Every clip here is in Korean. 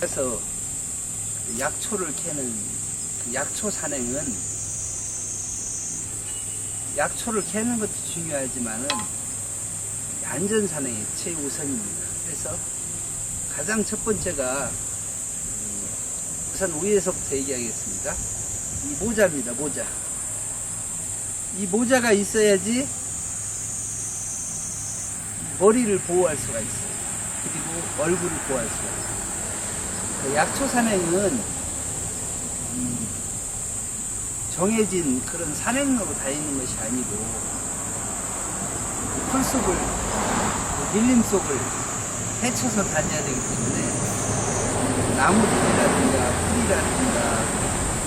그래서 약초를 캐는 그 약초 산행은 약초를 캐는 것도 중요하지만은 안전 산행이 최우선입니다. 그래서 가장 첫 번째가 우선 위에서부터 얘기하겠습니다. 이 모자입니다. 모자. 이 모자가 있어야지 머리를 보호할 수가 있어요. 그리고 얼굴을 보호할 수가 있어요. 그 약초 산행은 정해진 그런 산행로로 다니는 것이 아니고 풀숲을 밀림 속을 헤쳐서 다녀야 되기 때문에 나무들이라든가 풀이라든가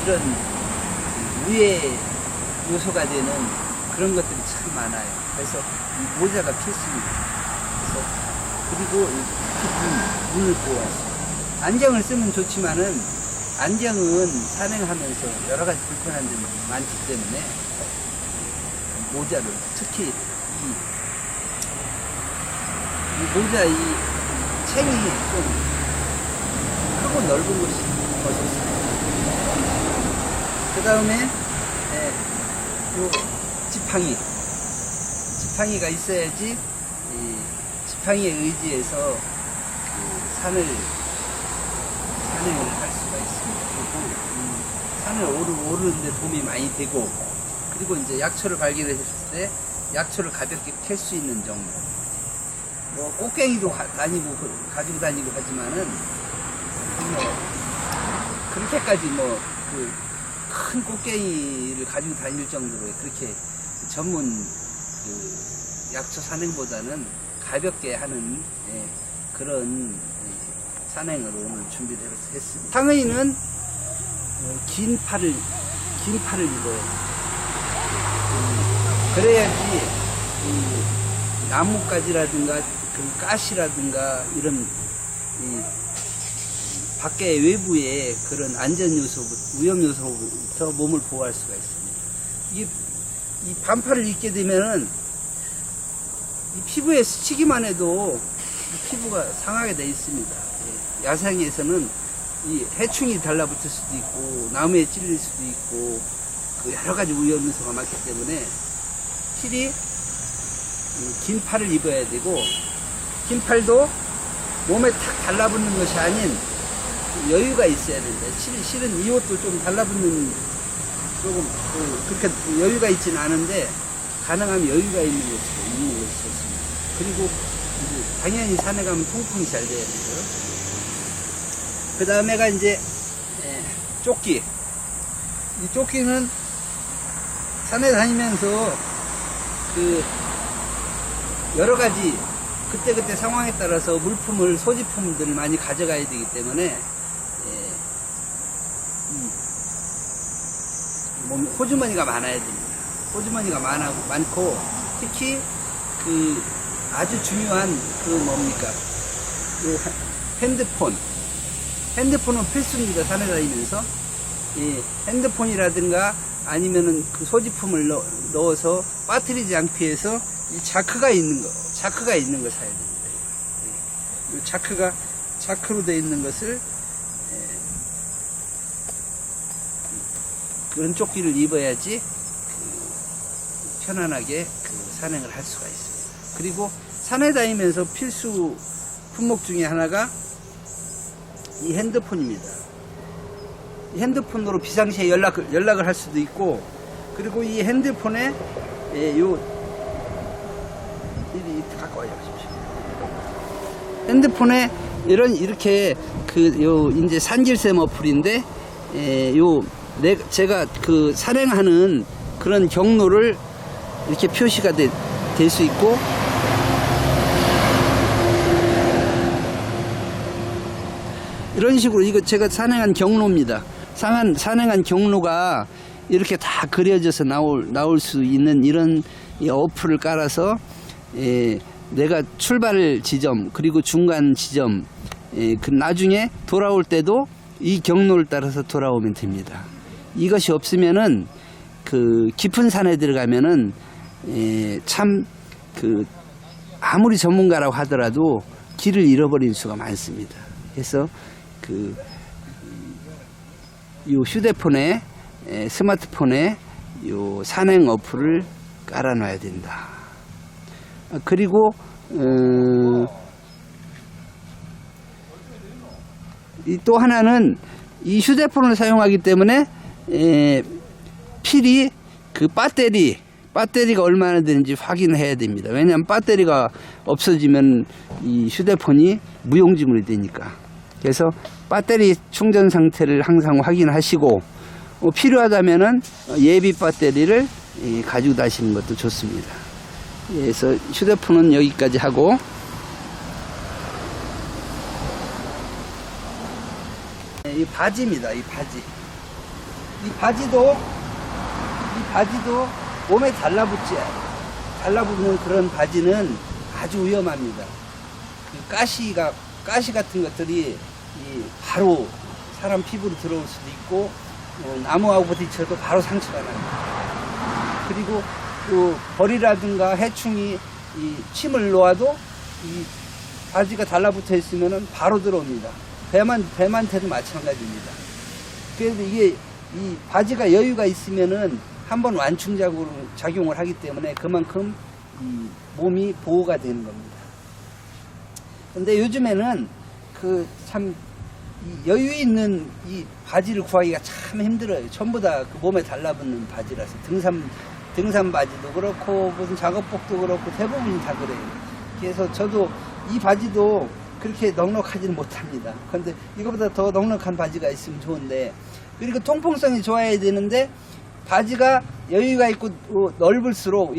이런 위에 요소가 되는 그런 것들이 참 많아요. 그래서 이 모자가 필수입니다. 그래서 그리고 문을 보호할 수 있어요. 안경을 쓰면 좋지만은 안경은 산행하면서 여러 가지 불편한 점이 많기 때문에 모자를 특히 이 모자 이 챙이 좀 크고 넓은 것이 더 좋습니다. 그 다음에 요 지팡이가 있어야지 이 지팡이에 의지해서 그 산행을 할 수가 있습니다. 그리고 산을 오르는데 도움이 많이 되고, 그리고 이제 약초를 발견했을 때 약초를 가볍게 캘 수 있는 정도. 뭐 꽃갱이도 가지고 다니고 하지만은 그렇게까지 그 큰 꽃갱이를 가지고 다닐 정도로 그렇게 전문 그 약초 산행보다는 가볍게 하는 그런 산행으로 오늘 준비를 했습니다. 상의는 긴 팔을 입어요. 그래야지 나뭇가지라든가 그 가시라든가 이런 밖에 외부의 그런 안전 요소, 위험 요소부터 몸을 보호할 수가 있습니다. 이 반팔을 입게 되면은 이 피부에 스치기만 해도 이 피부가 상하게 되어 있습니다. 야생에서는 이 해충이 달라붙을 수도 있고 나무에 찔릴 수도 있고 그 여러 가지 위험 요소가 많기 때문에 필히 긴 팔을 입어야 되고, 긴 팔도 몸에 탁 달라붙는 것이 아닌 여유가 있어야 된다. 실은 이 옷도 좀 달라붙는 조금 그렇게 여유가 있지는 않은데 가능하면 여유가 있는 것으로 입는 것이 좋습니다. 그리고 당연히 산에 가면 통풍이 잘 돼야 되고요. 그 다음에가 이제 조끼. 이 조끼는 산에 다니면서 그 여러 가지 그때 상황에 따라서 물품을 소지품들을 많이 가져가야 되기 때문에 호주머니가 많아야 됩니다. 호주머니가 많고 특히 그 아주 중요한 그 뭡니까 그 핸드폰은 필수입니다. 산에 다니면서 핸드폰이라든가 아니면은 그 소지품을 넣어서 빠뜨리지 않기 위해서 이 자크가 있는 거 사야 됩니다. 이 자크로 되어 있는 것을 그런 조끼를 입어야지 편안하게 산행을 할 수가 있습니다. 그리고 산에 다니면서 필수 품목 중에 하나가 이 핸드폰입니다. 이 핸드폰으로 비상시에 연락을 할 수도 있고, 그리고 이 핸드폰에 가까워져 보십시오. 핸드폰에 이렇게 이제 산길샘 어플인데 제가 그 산행하는 그런 경로를 이렇게 표시가 될 수 있고, 이런 식으로 이거 제가 산행한 경로입니다. 산행한 경로가 이렇게 다 그려져서 나올 수 있는 이런 어플을 깔아서 내가 출발 지점 그리고 중간 지점 그 나중에 돌아올 때도 이 경로를 따라서 돌아오면 됩니다. 이것이 없으면은 그 깊은 산에 들어가면은 참 그 아무리 전문가라고 하더라도 길을 잃어버릴 수가 많습니다. 그래서 요 휴대폰에 스마트폰에 요 산행 어플을 깔아놔야 된다. 그리고 또 하나는 이 휴대폰을 사용하기 때문에 필히 그 배터리가 얼마나 되는지 확인해야 됩니다. 왜냐하면 배터리가 없어지면 이 휴대폰이 무용지물이 되니까. 그래서 배터리 충전 상태를 항상 확인하시고 필요하다면은 예비 배터리를 가지고 다니시는 것도 좋습니다. 그래서 휴대폰은 여기까지 하고, 이 바지입니다. 이 바지도 몸에 달라붙는 그런 바지는 아주 위험합니다. 가시 같은 것들이 바로 사람 피부로 들어올 수도 있고, 나무하고 부딪혀도 바로 상처가 납니다. 그리고 또 벌이라든가 해충이 이 침을 놓아도 이 바지가 달라붙어 있으면 바로 들어옵니다. 뱀한테도 마찬가지입니다. 그래서 이게 이 바지가 여유가 있으면은 한번 완충작용을 하기 때문에 그만큼 이 몸이 보호가 되는 겁니다. 근데 요즘에는 참 여유 있는 이 바지를 구하기가 참 힘들어요. 전부 다 그 몸에 달라붙는 바지라서 등산 바지도 그렇고 무슨 작업복도 그렇고 대부분이 다 그래요. 그래서 저도 이 바지도 그렇게 넉넉하지는 못합니다. 그런데 이거보다 더 넉넉한 바지가 있으면 좋은데, 그리고 통풍성이 좋아야 되는데 바지가 여유가 있고 넓을수록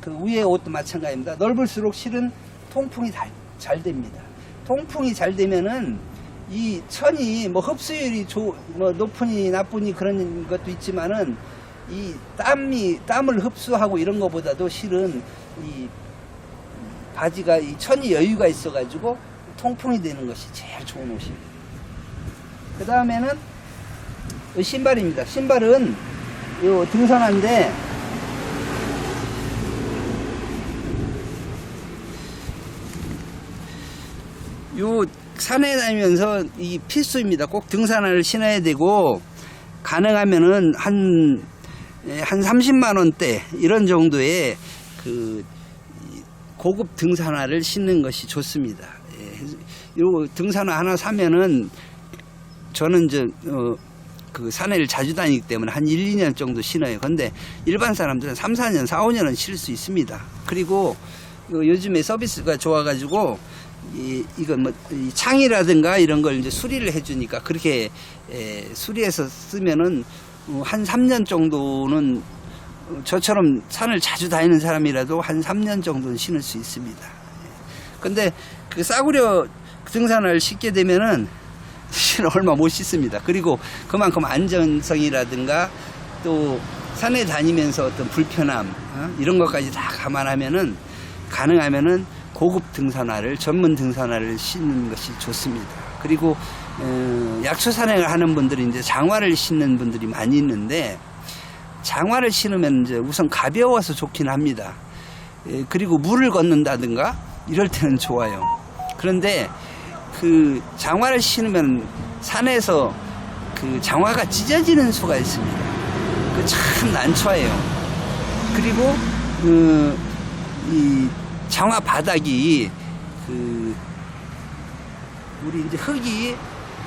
그 위에 옷도 마찬가지입니다. 넓을수록 실은 통풍이 잘 됩니다. 통풍이 잘 되면은 이 천이 뭐 흡수율이 뭐 높으니 나쁘니 그런 것도 있지만은 이 땀을 흡수하고 이런 것보다도 실은 이 바지가 이 천이 여유가 있어 가지고 통풍이 되는 것이 제일 좋은 옷입니다. 그 다음에는 신발입니다. 신발은 요 등산화인데 요 산에 다니면서 이 필수입니다. 꼭 등산화를 신어야 되고, 가능하면은 한 30만 원대 이런 정도의 그 고급 등산화를 신는 것이 좋습니다. 요 등산화 하나 사면은 저는 이제 그 산에를 자주 다니기 때문에 한 1, 2년 정도 신어요. 근데 일반 사람들은 3, 4년, 4, 5년은 신을 수 있습니다. 그리고 요즘에 서비스가 좋아가지고 이건 뭐 이 창이라든가 이런 걸 이제 수리를 해주니까 그렇게 수리해서 쓰면은 한 3년 정도는, 저처럼 산을 자주 다니는 사람이라도 한 3년 정도는 신을 수 있습니다. 근데 그 싸구려 등산화를 신게 되면은 얼마 못 신습니다. 그리고 그만큼 안전성이라든가 또 산에 다니면서 어떤 불편함, 이런 것까지 다 감안하면은 가능하면은 고급 등산화를, 전문 등산화를 신는 것이 좋습니다. 그리고 약초 산행을 하는 분들이 이제 장화를 신는 분들이 많이 있는데, 장화를 신으면 이제 우선 가벼워서 좋긴 합니다. 그리고 물을 걷는다든가 이럴 때는 좋아요. 그런데 그 장화를 신으면 산에서 그 장화가 찢어지는 수가 있습니다. 그 참 난처해요. 그리고 이 장화 바닥이 우리 이제 흙이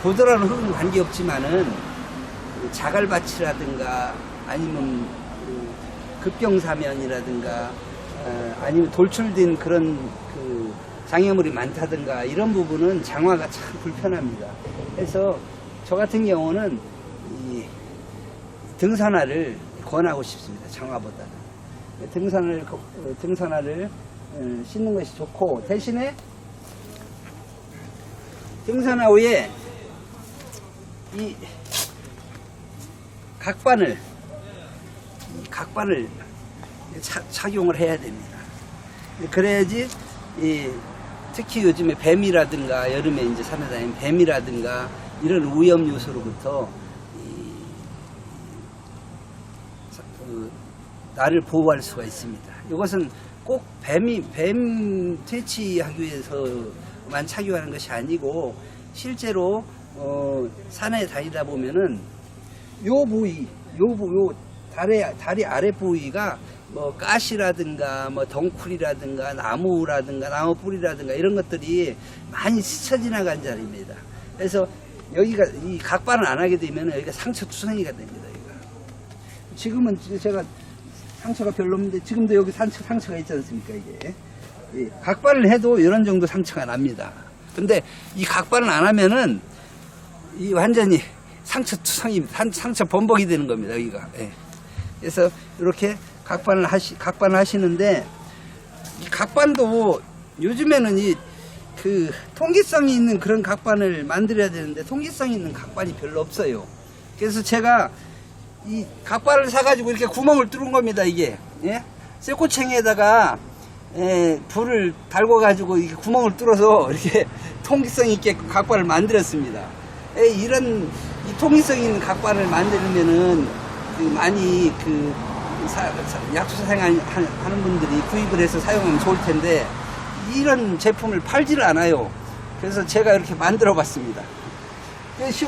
보드라는 흙은 관계없지만은 자갈밭이라든가 아니면 급경사면이라든가 아니면 돌출된 그런 그 장애물이 많다든가 이런 부분은 장화가 참 불편합니다. 그래서 저 같은 경우는 이 등산화를 권하고 싶습니다. 장화보다는. 등산화를 신는 것이 좋고, 대신에 등산화 위에 이 각반을 착용을 해야 됩니다. 그래야지 특히 요즘에 뱀이라든가 여름에 이제 산에 다니는 뱀이라든가 이런 위험 요소로부터 나를 보호할 수가 있습니다. 이것은 꼭 뱀 퇴치하기 위해서만 착용하는 것이 아니고 실제로 산에 다니다 보면은 요 부위, 요 다리 아래 부위가 뭐 가시라든가 뭐 덩쿨이라든가 나무라든가 나무 뿌리라든가 이런 것들이 많이 스쳐 지나간 자리입니다. 그래서 여기가 이 각발을 안 하게 되면 여기가 상처 투성이가 됩니다. 여기가. 지금은 제가 상처가 별로 없는데 지금도 여기 상처가 있지 않습니까? 이게 각발을 해도 이런 정도 상처가 납니다. 근데 이 각발을 안 하면은 이 완전히 상처 투성입니다. 상처 범벅이 되는 겁니다. 여기가. 예. 그래서 이렇게 각반을 하시는데 이 각반도 요즘에는 그 통기성이 있는 그런 각반을 만들어야 되는데 통기성이 있는 각반이 별로 없어요. 그래서 제가 이 각반을 사가지고 이렇게 구멍을 뚫은 겁니다. 이게 예? 쇠꼬챙이에다가 불을 달궈 가지고 이렇게 구멍을 뚫어서 이렇게 통기성 있게 각반을 만들었습니다. 이런 이 통기성 있는 각반을 만들면은 많이 약초 사용하는 분들이 구입을 해서 사용하면 좋을 텐데 이런 제품을 팔지를 않아요. 그래서 제가 이렇게 만들어 봤습니다. 보십시오.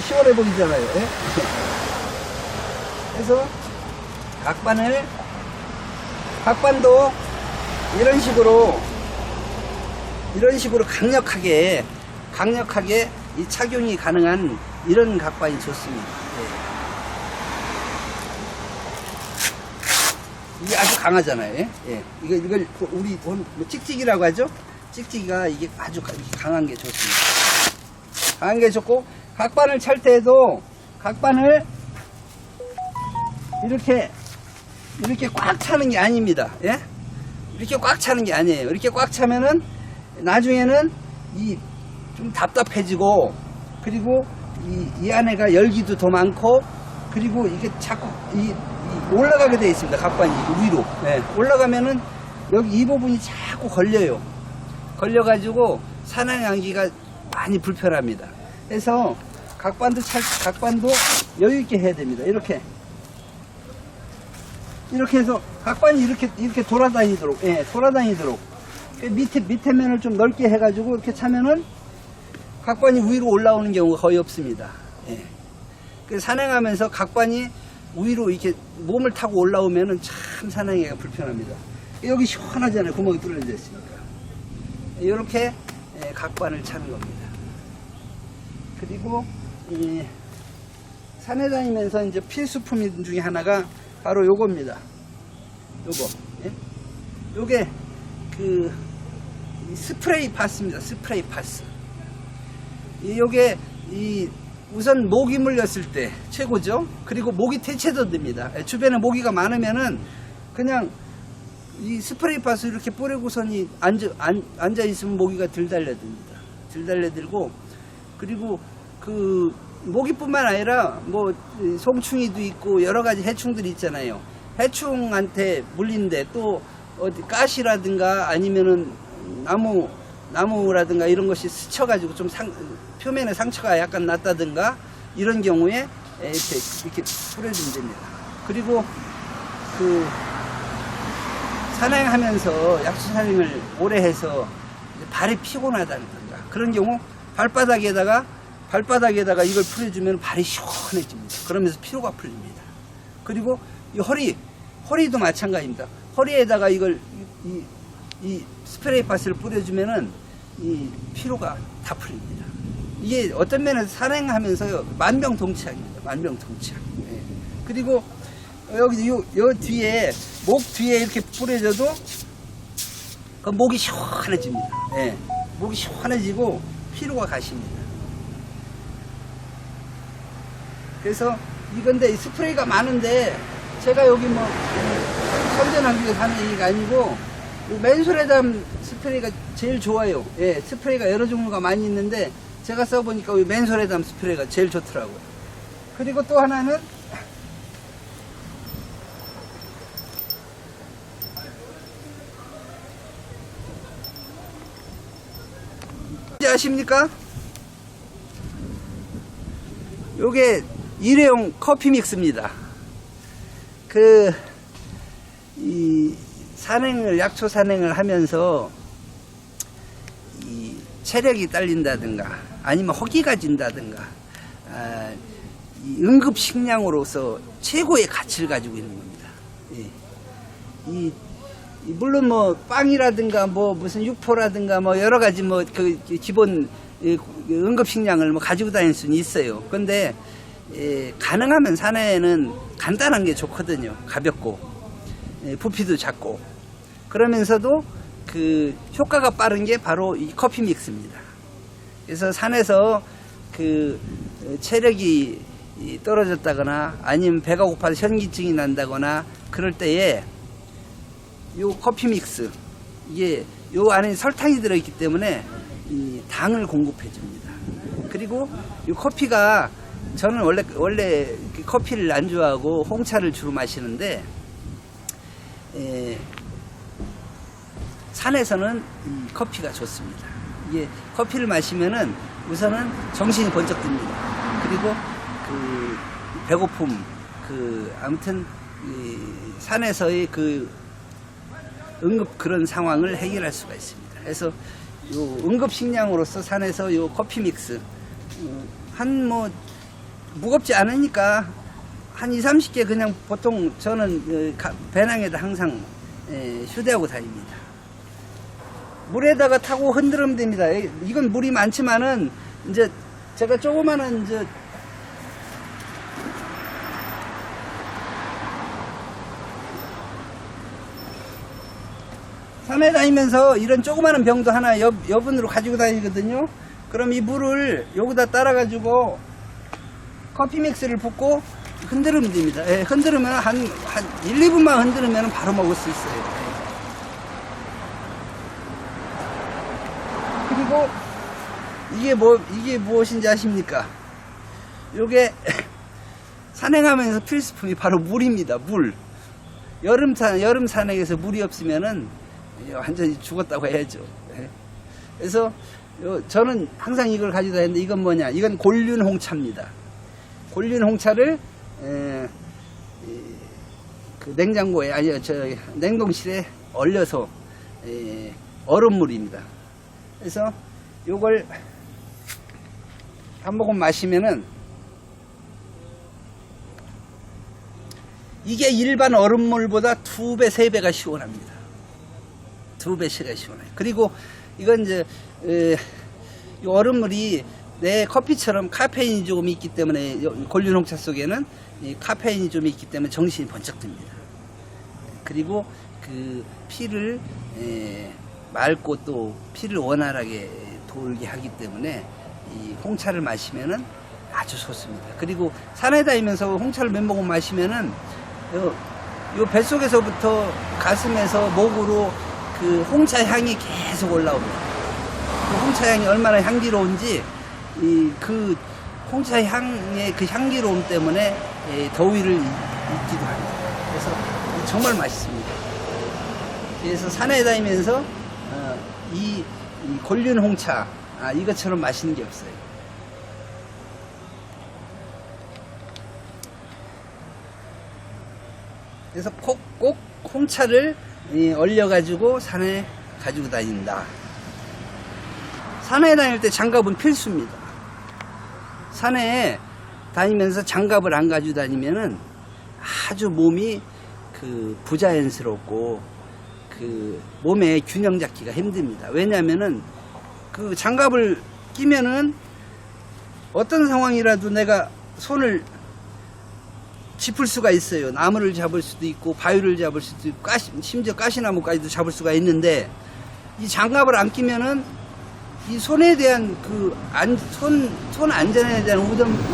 시원해 보이잖아요. 예? 그래서 각반도 이런 식으로 강력하게 이 착용이 가능한 이런 각반이 좋습니다. 예. 이게 아주 강하잖아요. 예. 이걸 우리 찍찍이라고 하죠? 찍찍이가 이게 아주 강한 게 좋습니다. 강한 게 좋고, 각반을 찰 때에도 각반을 이렇게 꽉 차는 게 아닙니다. 예? 이렇게 꽉 차는 게 아니에요. 이렇게 꽉 차면은 나중에는 좀 답답해지고, 그리고 이 안에가 열기도 더 많고, 그리고 이게 자꾸 올라가게 되어 있습니다. 각반이 위로. 예. 올라가면은 여기 이 부분이 자꾸 걸려요. 걸려가지고 산행하기가 많이 불편합니다. 그래서 각반도 여유 있게 해야 됩니다. 이렇게 해서 각반이 이렇게 돌아다니도록, 예, 돌아다니도록. 밑에 면을 좀 넓게 해가지고 이렇게 차면은 각반이 위로 올라오는 경우가 거의 없습니다. 예. 그래서 산행하면서 각반이 위로 이렇게 몸을 타고 올라오면은 참 산행하기가 불편합니다. 여기 시원하잖아요. 구멍이 뚫려져 있으니까. 이렇게 각반을 차는 겁니다. 그리고 산에 다니면서 이제 필수품 중에 하나가 바로 요겁니다. 요거. 예? 요게 스프레이 파스입니다. 스프레이 파스. 요게 우선 모기 물렸을 때 최고죠. 그리고 모기 퇴치도 됩니다. 주변에 모기가 많으면은 그냥 이 스프레이 파스 이렇게 뿌리고선이 앉아 있으면 모기가 덜 달려듭니다. 덜 달려들고, 그리고 그 모기뿐만 아니라 뭐 송충이도 있고 여러 가지 해충들이 있잖아요. 해충한테 물린데 또 어디 가시라든가 아니면은 나무라든가 이런 것이 스쳐가지고 좀 표면에 상처가 약간 났다든가 이런 경우에 이렇게 뿌려주면 됩니다. 그리고 산행하면서 약초 산행을 오래 해서 발이 피곤하다든가 그런 경우 발바닥에다가 이걸 뿌려주면 발이 시원해집니다. 그러면서 피로가 풀립니다. 그리고 이 허리도 마찬가지입니다. 허리에다가 이 스프레이 파스를 뿌려주면은 이 피로가 다 풀립니다. 이게 어떤 면에서 산행하면서 만병통치약입니다. 만병통치약. 예. 그리고 여기 요 뒤에 목 뒤에 이렇게 뿌려줘도 그 목이 시원해집니다. 예. 목이 시원해지고 피로가 가십니다. 그래서 이건데 스프레이가 많은데 제가 여기 뭐 선전하기 위해서 하는 얘기가 아니고 맨솔에담 스프레이가 제일 좋아요. 예, 스프레이가 여러 종류가 많이 있는데 제가 써보니까 맨솔에담 스프레이가 제일 좋더라고요. 그리고 또 하나는 이제 아십니까? 요게 일회용 커피 믹스입니다. 약초 산행을 하면서 체력이 딸린다든가 아니면 허기가 진다든가 이 응급식량으로서 최고의 가치를 가지고 있는 겁니다. 예. 물론 뭐 빵이라든가 뭐 무슨 육포라든가 뭐 여러 가지 뭐 그 기본 응급식량을 뭐 가지고 다닐 수는 있어요. 근데 가능하면 산에는 간단한 게 좋거든요. 가볍고 부피도 작고 그러면서도 그 효과가 빠른 게 바로 이 커피 믹스입니다. 그래서 산에서 그 체력이 떨어졌다거나 아니면 배가 고파서 현기증이 난다거나 그럴 때에 요 커피 믹스 이게 요 안에 설탕이 들어있기 때문에 이 당을 공급해 줍니다. 그리고 이 커피가 저는 원래 커피를 안 좋아하고 홍차를 주로 마시는데 산에서는 이 커피가 좋습니다. 이게 커피를 마시면은 우선은 정신이 번쩍 듭니다. 그리고 그 배고픔 아무튼 이 산에서의 그 응급 그런 상황을 해결할 수가 있습니다. 그래서 요 응급 식량으로서 산에서 요 커피 믹스 한 뭐 무겁지 않으니까 한 20-30개 그냥 보통 저는 배낭에다 항상 휴대하고 다닙니다. 물에다가 타고 흔들면 됩니다. 이건 물이 많지만은 이제 제가 조그마한 이제 산에 다니면서 이런 조그마한 병도 하나 여분으로 가지고 다니거든요. 그럼 이 물을 여기다 따라가지고 커피 믹스를 붓고 흔들으면 됩니다. 흔들으면 한 1-2분만 흔들으면 바로 먹을 수 있어요. 그리고 이게 무엇인지 아십니까? 요게 산행하면서 필수품이 바로 물입니다. 물. 여름 산행에서 물이 없으면은 완전히 죽었다고 해야죠. 그래서 저는 항상 이걸 가지고 다니는데 이건 뭐냐? 이건 골륜 홍차입니다. 골륜 홍차를 그 냉장고에 냉동실에 얼려서 얼음물입니다. 그래서 요걸 한 모금 마시면은 이게 일반 얼음물보다 2배, 3배가 시원합니다. 2배씩가 시원해요. 그리고 이건 이제 이 얼음물이 내 커피처럼 카페인이 조금 있기 때문에 골륜 홍차 속에는 이 카페인이 좀 있기 때문에 정신이 번쩍 듭니다. 그리고 그 피를 맑고 또 피를 원활하게 돌게 하기 때문에 이 홍차를 마시면은 아주 좋습니다. 그리고 산에 다니면서 홍차를 몇 모금 마시면은 요 뱃속에서부터 가슴에서 목으로 그 홍차 향이 계속 올라옵니다. 그 홍차 향이 얼마나 향기로운지 그 홍차 향의 그 향기로움 때문에 더위를 잊기도 합니다. 그래서 정말 맛있습니다. 그래서 산에 다니면서 이 골륜 홍차 이것처럼 맛있는 게 없어요. 그래서 꼭 홍차를 얼려가지고 산에 가지고 다닌다. 산에 다닐 때 장갑은 필수입니다. 산에 다니면서 장갑을 안 가지고 다니면은 아주 몸이 그 부자연스럽고 그 몸의 균형 잡기가 힘듭니다. 왜냐하면은 그 장갑을 끼면은 어떤 상황이라도 내가 손을 짚을 수가 있어요. 나무를 잡을 수도 있고 바위를 잡을 수도 있고 심지어 가시나무까지도 잡을 수가 있는데 이 장갑을 안 끼면은 이 손에 대한 그 손 안전에 대한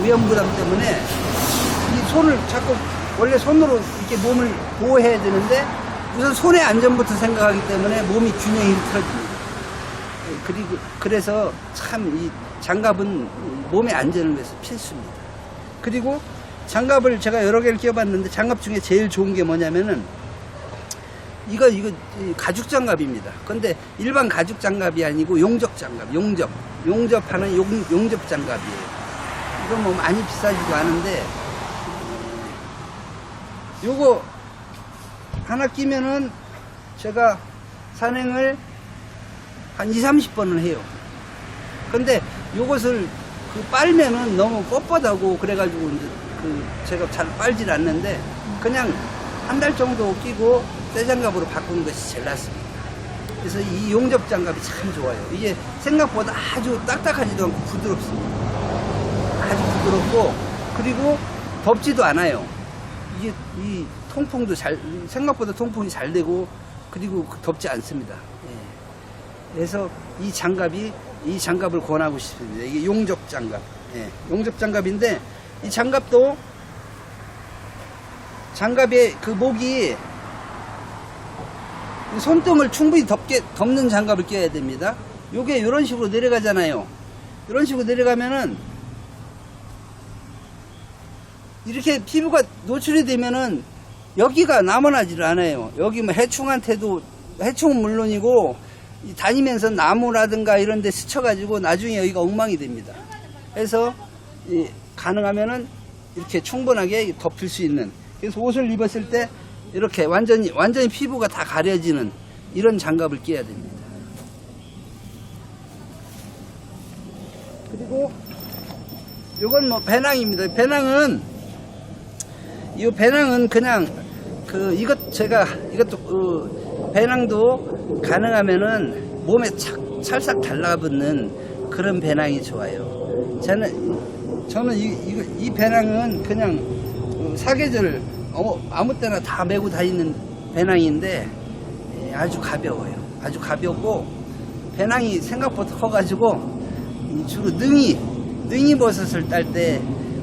위험 부담 때문에 이 손을 자꾸 원래 손으로 이렇게 몸을 보호해야 되는데 우선 손의 안전부터 생각하기 때문에 몸이 균형이 흐트러집니다. 그리고 그래서 참 이 장갑은 몸의 안전을 위해서 필수입니다. 그리고 장갑을 제가 여러 개를 끼워봤는데 장갑 중에 제일 좋은 게 뭐냐면은 이거 가죽 장갑입니다. 근데 일반 가죽 장갑이 아니고 용접 장갑, 용접하는 용접 장갑이에요. 이거 뭐 많이 비싸지도 않은데 요거 하나 끼면은 제가 산행을 한 20-30번을 해요. 근데 요것을 빨면은 너무 뻣뻣하고 그래가지고 이제 제가 잘 빨질 않는데 그냥 한 달 정도 끼고 새 장갑으로 바꾸는 것이 제일 낫습니다. 그래서 이 용접 장갑이 참 좋아요. 이게 생각보다 아주 딱딱하지도 않고 부드럽습니다. 아주 부드럽고 그리고 덥지도 않아요. 이게 이 통풍도 생각보다 통풍이 잘 되고 그리고 덥지 않습니다. 예. 그래서 이 장갑을 권하고 싶습니다. 이게 용접 장갑. 예. 용접 장갑인데 이 장갑도 장갑의 그 목이 손등을 충분히 덮는 장갑을 껴야 됩니다. 요게 이런 식으로 내려가잖아요. 이런 식으로 내려가면은 이렇게 피부가 노출이 되면은 여기가 남아나질 않아요. 여기 뭐 해충은 물론이고 다니면서 나무라든가 이런 데 스쳐가지고 나중에 여기가 엉망이 됩니다. 그래서 가능하면은 이렇게 충분하게 덮을 수 있는, 그래서 옷을 입었을 때 이렇게 완전히 피부가 다 가려지는 이런 장갑을 끼워야 됩니다. 그리고 이건 뭐 배낭입니다. 배낭은 그냥 이것도 배낭도 가능하면은 몸에 찰싹 달라붙는 그런 배낭이 좋아요. 저는 이 배낭은 그냥 사계절 아무 때나 다 메고 다니는 배낭인데 아주 가벼워요. 아주 가볍고 배낭이 생각보다 커가지고 주로 능이 버섯을 딸 때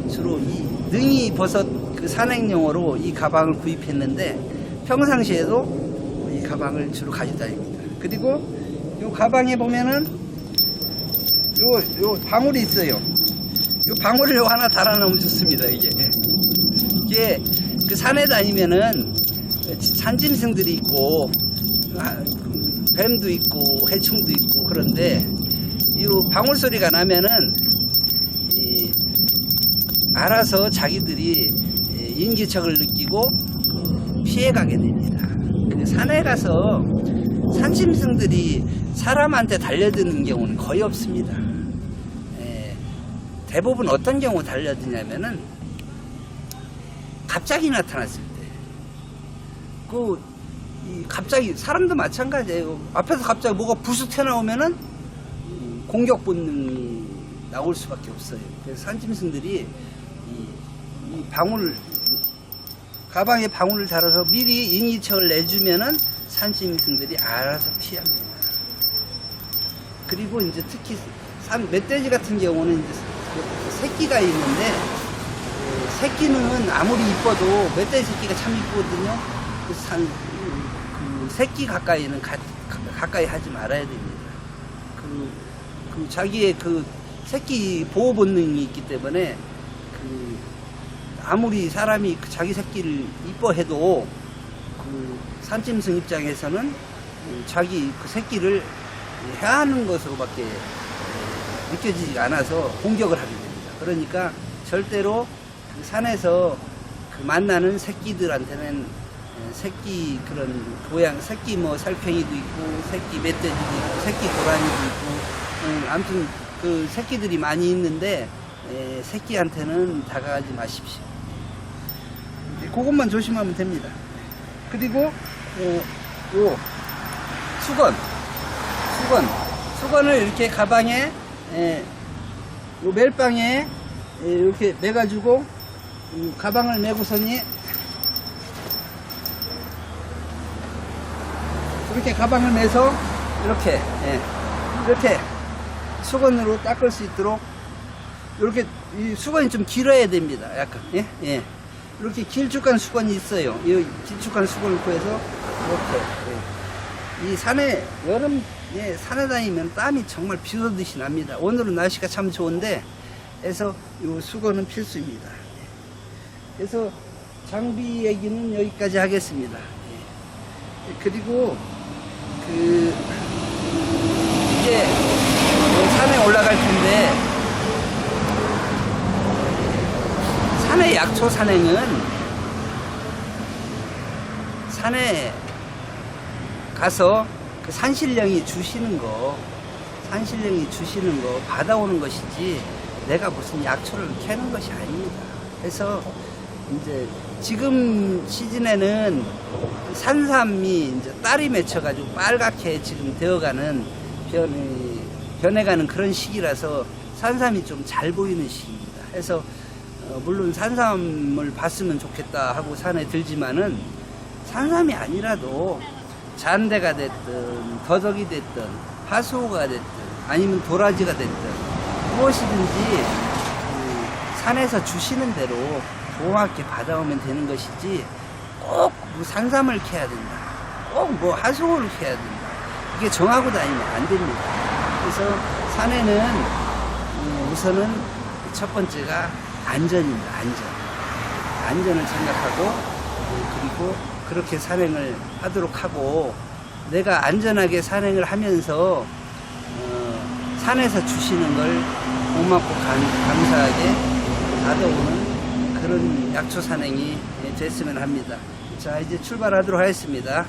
주로 이 능이 버섯 그 산행용으로 이 가방을 구입했는데 평상시에도 이 가방을 주로 가지고 다닙니다. 그리고 요 가방에 보면은 요 방울이 있어요. 요 방울을 하나 달아놓으면 좋습니다. 이게 그 산에 다니면은 산짐승들이 있고 뱀도 있고 해충도 있고 그런데 이 방울 소리가 나면은 알아서 자기들이 인기척을 느끼고 피해가게 됩니다. 그 산에 가서 산짐승들이 사람한테 달려드는 경우는 거의 없습니다. 대부분 어떤 경우 달려드냐면은 갑자기 나타났을 때, 갑자기 사람도 마찬가지예요. 앞에서 갑자기 뭐가 부스 튀어나오면은 공격 본능이 나올 수밖에 없어요. 그래서 산짐승들이 이 가방에 방울을 달아서 미리 인기척을 내주면은 산짐승들이 알아서 피합니다. 그리고 이제 특히 멧돼지 같은 경우는 이제 새끼가 있는데 새끼는 아무리 이뻐도 멧돼지 새끼가 참 이쁘거든요. 그 새끼 가까이는 가까이 하지 말아야 됩니다. 자기의 그 새끼 보호 본능이 있기 때문에 아무리 사람이 자기 새끼를 이뻐해도 산짐승 입장에서는 자기 그 새끼를 해하는 것으로밖에 느껴지지 않아서 공격을 하게 됩니다. 그러니까 절대로 산에서 만나는 새끼들한테는 새끼 그런 고양, 새끼 뭐 살쾡이도 있고, 새끼 멧돼지도 있고, 새끼 고라니도 있고, 아무튼 그 새끼들이 많이 있는데 새끼한테는 다가가지 마십시오. 그것만 조심하면 됩니다. 그리고 요 수건을 이렇게 가방에 요 멜빵에 이렇게 매가지고 가방을 메고서니 이렇게 가방을 매서 이렇게 수건으로 닦을 수 있도록 이렇게 이 수건이 좀 길어야 됩니다. 약간 이렇게 길쭉한 수건이 있어요. 이 길쭉한 수건을 구해서 이렇게 이 산에 여름에 산에 다니면 땀이 정말 비오듯이 납니다. 오늘은 날씨가 참 좋은데 그래서 이 수건은 필수입니다. 그래서 장비 얘기는 여기까지 하겠습니다. 그리고 이제 산에 올라갈 텐데 산의 약초 산행은 산에 가서 그 산신령이 주시는 거 산신령이 주시는 거 받아오는 것이지 내가 무슨 약초를 캐는 것이 아닙니다. 그래서 이제 지금 시즌에는 산삼이 이제 딸이 맺혀가지고 빨갛게 지금 되어가는 변해가는 그런 시기라서 산삼이 좀 잘 보이는 시기입니다. 그래서 물론 산삼을 봤으면 좋겠다 하고 산에 들지만은 산삼이 아니라도 잔대가 됐든 더덕이 됐든 하수호가 됐든 아니면 도라지가 됐든 무엇이든지 산에서 주시는 대로 고맙게 받아오면 되는 것이지 꼭 뭐 산삼을 캐야 된다, 꼭 뭐 하수호를 캐야 된다, 이게 정하고 다니면 안 됩니다. 그래서 산에는 우선은 첫 번째가 안전입니다. 안전을 생각하고 그리고 그렇게 산행을 하도록 하고, 내가 안전하게 산행을 하면서 산에서 주시는 걸 고맙고 감사하게 받아오는 그런 약초 산행이 됐으면 합니다. 자, 이제 출발하도록 하겠습니다.